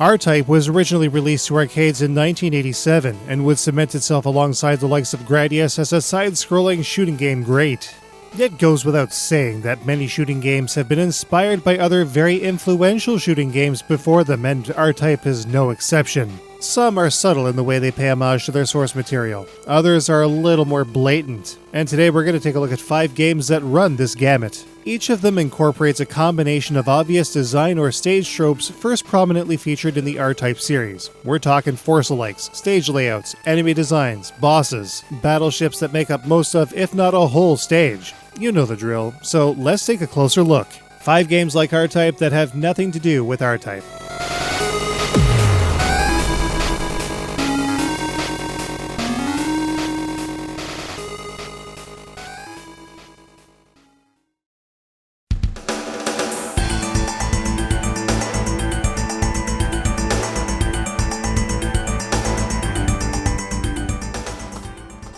R-Type was originally released to arcades in 1987 and would cement itself alongside the likes of Gradius as a side-scrolling shooting game great. It goes without saying that many shooting games have been inspired by other very influential shooting games before them, and R-Type is no exception. Some are subtle in the way they pay homage to their source material, others are a little more blatant, and today we're going to take a look at 5 games that run this gamut. Each of them incorporates a combination of obvious design or stage tropes first prominently featured in the R-Type series. We're talking Forza-likes, stage layouts, enemy designs, bosses, battleships that make up most of, if not a whole stage. You know the drill, so let's take a closer look. 5 games like R-Type that have nothing to do with R-Type.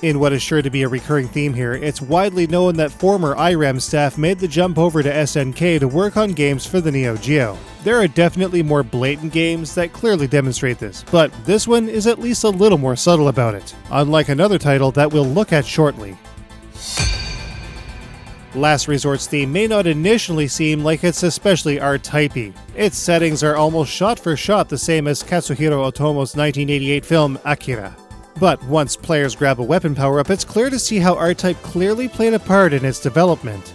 In what is sure to be a recurring theme here, it's widely known that former IRAM staff made the jump over to SNK to work on games for the Neo Geo. There are definitely more blatant games that clearly demonstrate this, but this one is at least a little more subtle about it, unlike another title that we'll look at shortly. Last Resort's theme may not initially seem like it's especially R-typey. Its settings are almost shot for shot the same as Katsuhiro Otomo's 1988 film Akira. But once players grab a weapon power-up, it's clear to see how R-Type clearly played a part in its development.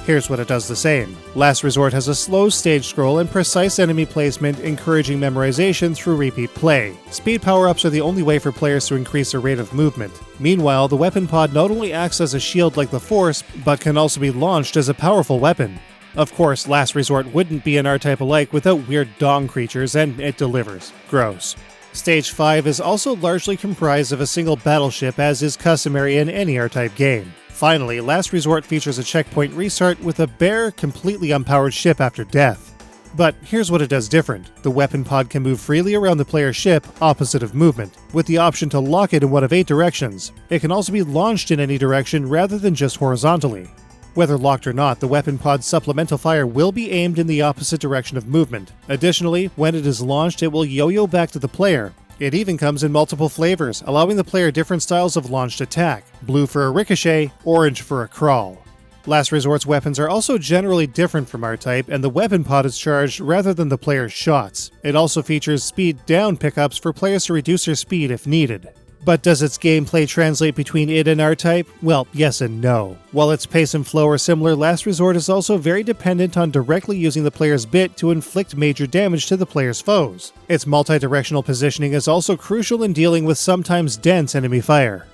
Here's what it does the same. Last Resort has a slow stage scroll and precise enemy placement, encouraging memorization through repeat play. Speed power-ups are the only way for players to increase their rate of movement. Meanwhile, the weapon pod not only acts as a shield like the Force, but can also be launched as a powerful weapon. Of course, Last Resort wouldn't be an R-Type alike without weird dong creatures, and it delivers. Gross. Stage 5 is also largely comprised of a single battleship, as is customary in any R-Type game. Finally, Last Resort features a checkpoint restart with a bare, completely unpowered ship after death. But here's what it does different. The weapon pod can move freely around the player's ship, opposite of movement, with the option to lock it in one of 8 directions. It can also be launched in any direction rather than just horizontally. Whether locked or not, the weapon pod's supplemental fire will be aimed in the opposite direction of movement. Additionally, when it is launched, it will yo-yo back to the player. It even comes in multiple flavors, allowing the player different styles of launched attack: blue for a ricochet, orange for a crawl. Last Resort's weapons are also generally different from R-Type, and the weapon pod is charged rather than the player's shots. It also features speed down pickups for players to reduce their speed if needed. But does its gameplay translate between it and R-Type? Well, yes and no. While its pace and flow are similar, Last Resort is also very dependent on directly using the player's bit to inflict major damage to the player's foes. Its multi-directional positioning is also crucial in dealing with sometimes dense enemy fire.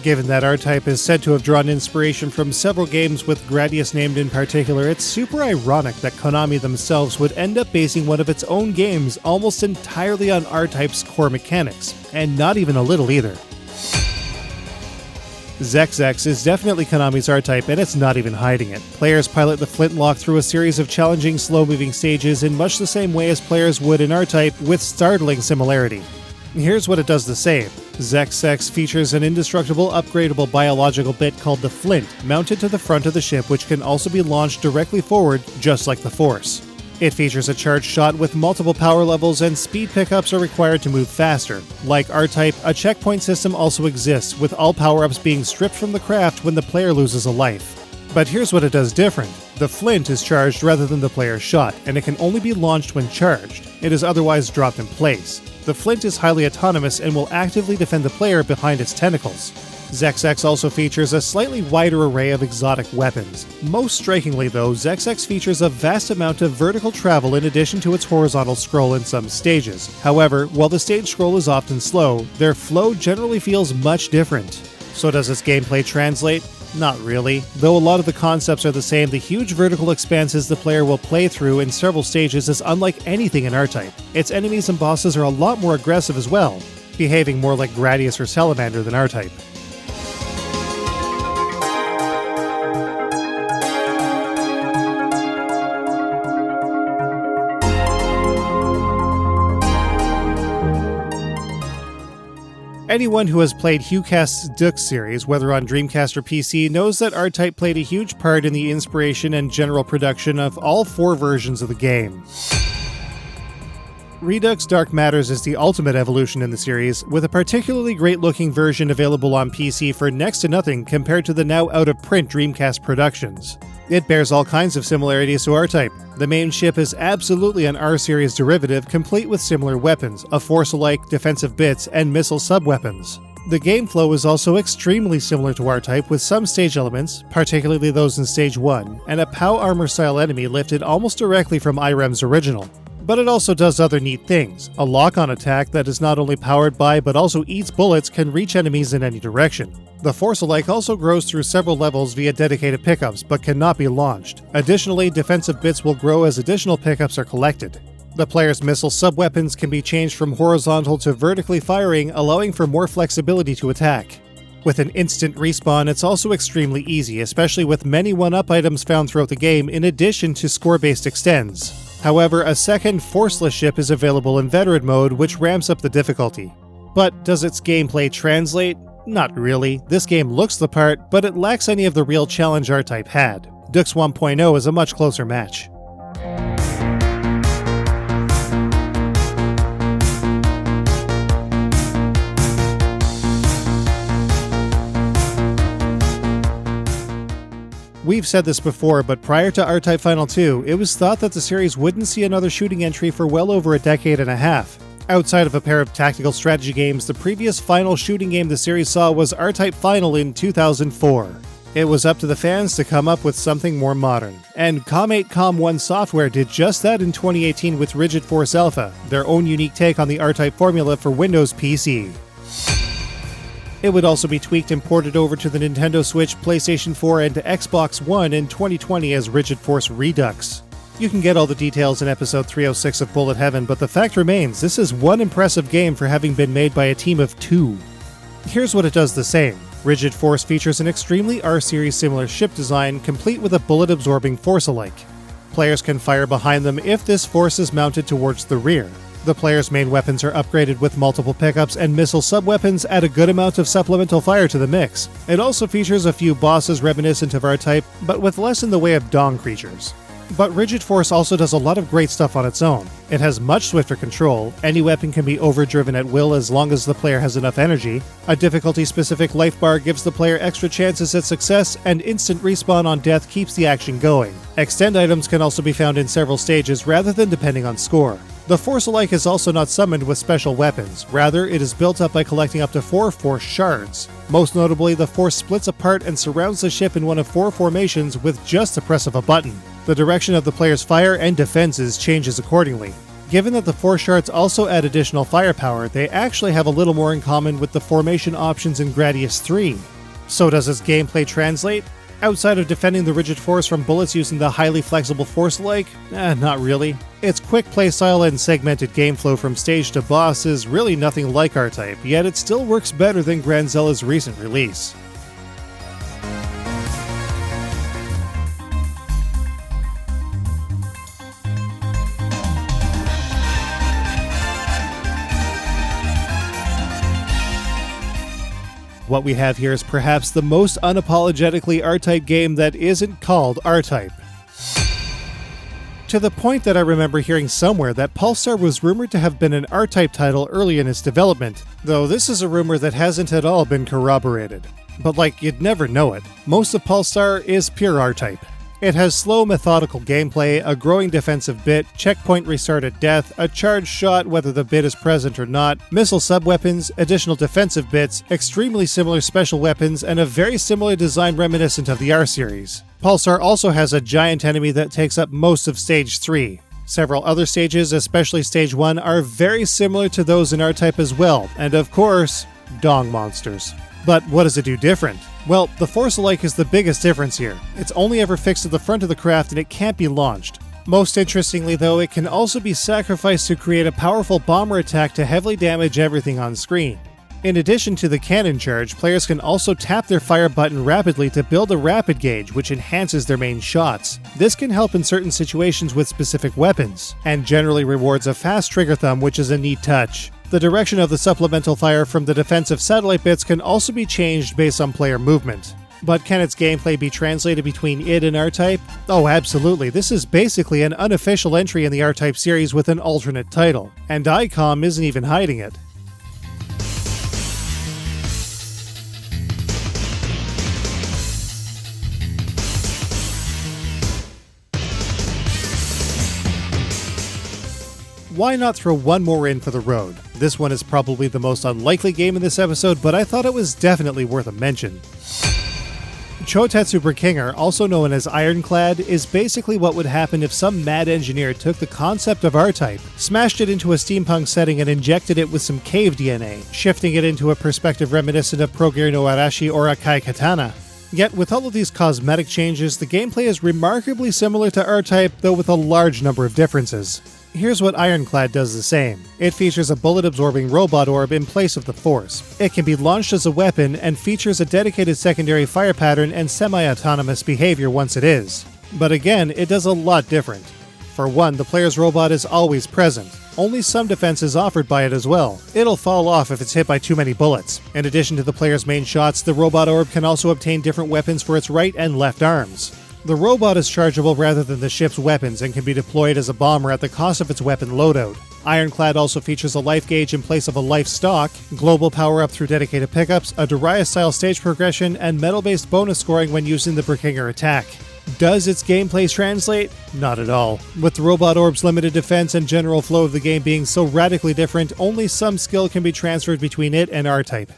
Given that R-Type is said to have drawn inspiration from several games with Gradius named in particular, it's super ironic that Konami themselves would end up basing one of its own games almost entirely on R-Type's core mechanics, and not even a little either. ZexX is definitely Konami's R-Type, and it's not even hiding it. Players pilot the flintlock through a series of challenging, slow-moving stages in much the same way as players would in R-Type, with startling similarity. Here's what it does the same. ZexX features an indestructible, upgradable biological bit called the Flint, mounted to the front of the ship, which can also be launched directly forward, just like the Force. It features a charged shot with multiple power levels, and speed pickups are required to move faster. Like R-Type, a checkpoint system also exists, with all power-ups being stripped from the craft when the player loses a life. But here's what it does different. The Flint is charged rather than the player's shot, and it can only be launched when charged. It is otherwise dropped in place. The Flint is highly autonomous and will actively defend the player behind its tentacles. ZexX also features a slightly wider array of exotic weapons. Most strikingly though, ZexX features a vast amount of vertical travel in addition to its horizontal scroll in some stages. However, while the stage scroll is often slow, their flow generally feels much different. So does its gameplay translate? Not really. Though a lot of the concepts are the same, the huge vertical expanses the player will play through in several stages is unlike anything in R-Type. Its enemies and bosses are a lot more aggressive as well, behaving more like Gradius or Salamander than R-Type. Anyone who has played HuCast's Redux series, whether on Dreamcast or PC, knows that R-Type played a huge part in the inspiration and general production of all 4 versions of the game. Redux Dark Matters is the ultimate evolution in the series, with a particularly great-looking version available on PC for next to nothing compared to the now out-of-print Dreamcast productions. It bears all kinds of similarities to R-Type. The main ship is absolutely an R-Series derivative, complete with similar weapons, a Force-alike, defensive bits, and missile sub-weapons. The game flow is also extremely similar to R-Type, with some stage elements, particularly those in Stage 1, and a POW armor-style enemy lifted almost directly from IREM's original. But it also does other neat things. A lock-on attack that is not only powered by but also eats bullets can reach enemies in any direction. The Force-alike also grows through several levels via dedicated pickups, but cannot be launched. Additionally, defensive bits will grow as additional pickups are collected. The player's missile sub-weapons can be changed from horizontal to vertically firing, allowing for more flexibility to attack. With an instant respawn, it's also extremely easy, especially with many 1-up items found throughout the game in addition to score-based extends. However, a second Forceless ship is available in Veteran mode, which ramps up the difficulty. But does its gameplay translate? Not really. This game looks the part, but it lacks any of the real challenge R-Type had. Redux 1.0 is a much closer match. We've said this before, but prior to R-Type Final 2, it was thought that the series wouldn't see another shooting entry for well over a decade and a half. Outside of a pair of tactical strategy games, the previous final shooting game the series saw was R-Type Final in 2004. It was up to the fans to come up with something more modern. And Com8 Com1 Software did just that in 2018 with Rigid Force Alpha, their own unique take on the R-Type formula for Windows PC. It would also be tweaked and ported over to the Nintendo Switch, PlayStation 4, and to Xbox One in 2020 as Rigid Force Redux. You can get all the details in episode 306 of Bullet Heaven, but the fact remains, this is one impressive game for having been made by a team of 2. Here's what it does the same. Rigid Force features an extremely R-Series similar ship design, complete with a bullet-absorbing Force-alike. Players can fire behind them if this force is mounted towards the rear. The player's main weapons are upgraded with multiple pickups, and missile sub-weapons add a good amount of supplemental fire to the mix. It also features a few bosses reminiscent of R-Type, but with less in the way of Dong creatures. But Rigid Force also does a lot of great stuff on its own. It has much swifter control, any weapon can be overdriven at will as long as the player has enough energy, a difficulty-specific life bar gives the player extra chances at success, and instant respawn on death keeps the action going. Extend items can also be found in several stages rather than depending on score. The Force-alike is also not summoned with special weapons, rather it is built up by collecting up to 4 Force shards. Most notably, the Force splits apart and surrounds the ship in one of 4 formations with just the press of a button. The direction of the player's fire and defenses changes accordingly. Given that the Force shards also add additional firepower, they actually have a little more in common with the formation options in Gradius 3. So does its gameplay translate? Outside of defending the Rigid Force from bullets using the highly flexible Force-alike? Not really. Its quick playstyle and segmented game flow from stage to boss is really nothing like R-Type, yet it still works better than Granzella's recent release. What we have here is perhaps the most unapologetically R-Type game that isn't called R-Type. To the point that I remember hearing somewhere that Pulsar was rumored to have been an R-Type title early in its development, though this is a rumor that hasn't at all been corroborated. But you'd never know it. Most of Pulsar is pure R-Type. It has slow, methodical gameplay, a growing defensive bit, checkpoint restart at death, a charged shot whether the bit is present or not, missile sub-weapons, additional defensive bits, extremely similar special weapons, and a very similar design reminiscent of the R-Series. Pulsar also has a giant enemy that takes up most of Stage 3. Several other stages, especially Stage 1, are very similar to those in R-Type as well, and of course, Dong monsters. But what does it do different? Well, the Force-alike is the biggest difference here. It's only ever fixed at the front of the craft and it can't be launched. Most interestingly though, it can also be sacrificed to create a powerful bomber attack to heavily damage everything on screen. In addition to the cannon charge, players can also tap their fire button rapidly to build a rapid gauge, which enhances their main shots. This can help in certain situations with specific weapons, and generally rewards a fast trigger thumb, which is a neat touch. The direction of the supplemental fire from the defensive satellite bits can also be changed based on player movement. But can its gameplay be translated between it and R-Type? Oh, absolutely. This is basically an unofficial entry in the R-Type series with an alternate title, and ICOM isn't even hiding it. Why not throw one more in for the road? This one is probably the most unlikely game in this episode, but I thought it was definitely worth a mention. Chotetsu Brikinger, also known as Ironclad, is basically what would happen if some mad engineer took the concept of R-Type, smashed it into a steampunk setting and injected it with some cave DNA, shifting it into a perspective reminiscent of Progir no Arashi or Akai Katana. Yet, with all of these cosmetic changes, the gameplay is remarkably similar to R-Type, though with a large number of differences. Here's what Ironclad does the same. It features a bullet-absorbing robot orb in place of the Force. It can be launched as a weapon and features a dedicated secondary fire pattern and semi-autonomous behavior once it is. But again, it does a lot different. For one, the player's robot is always present. Only some defense is offered by it as well. It'll fall off if it's hit by too many bullets. In addition to the player's main shots, the robot orb can also obtain different weapons for its right and left arms. The robot is chargeable rather than the ship's weapons and can be deployed as a bomber at the cost of its weapon loadout. Ironclad also features a life gauge in place of a life stock, global power-up through dedicated pickups, a Darius-style stage progression, and metal-based bonus scoring when using the Brikinger attack. Does its gameplay translate? Not at all. With the robot orb's limited defense and general flow of the game being so radically different, only some skill can be transferred between it and R-Type.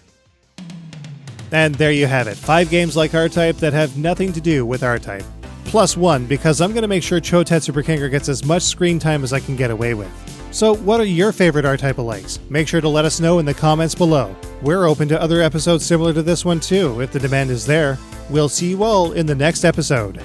And there you have it, 5 games like R-Type that have nothing to do with R-Type. Plus 1, because I'm going to make sure Chotetsu Brikinger gets as much screen time as I can get away with. So what are your favorite R-Type alikes? Make sure to let us know in the comments below. We're open to other episodes similar to this one too, if the demand is there. We'll see you all in the next episode.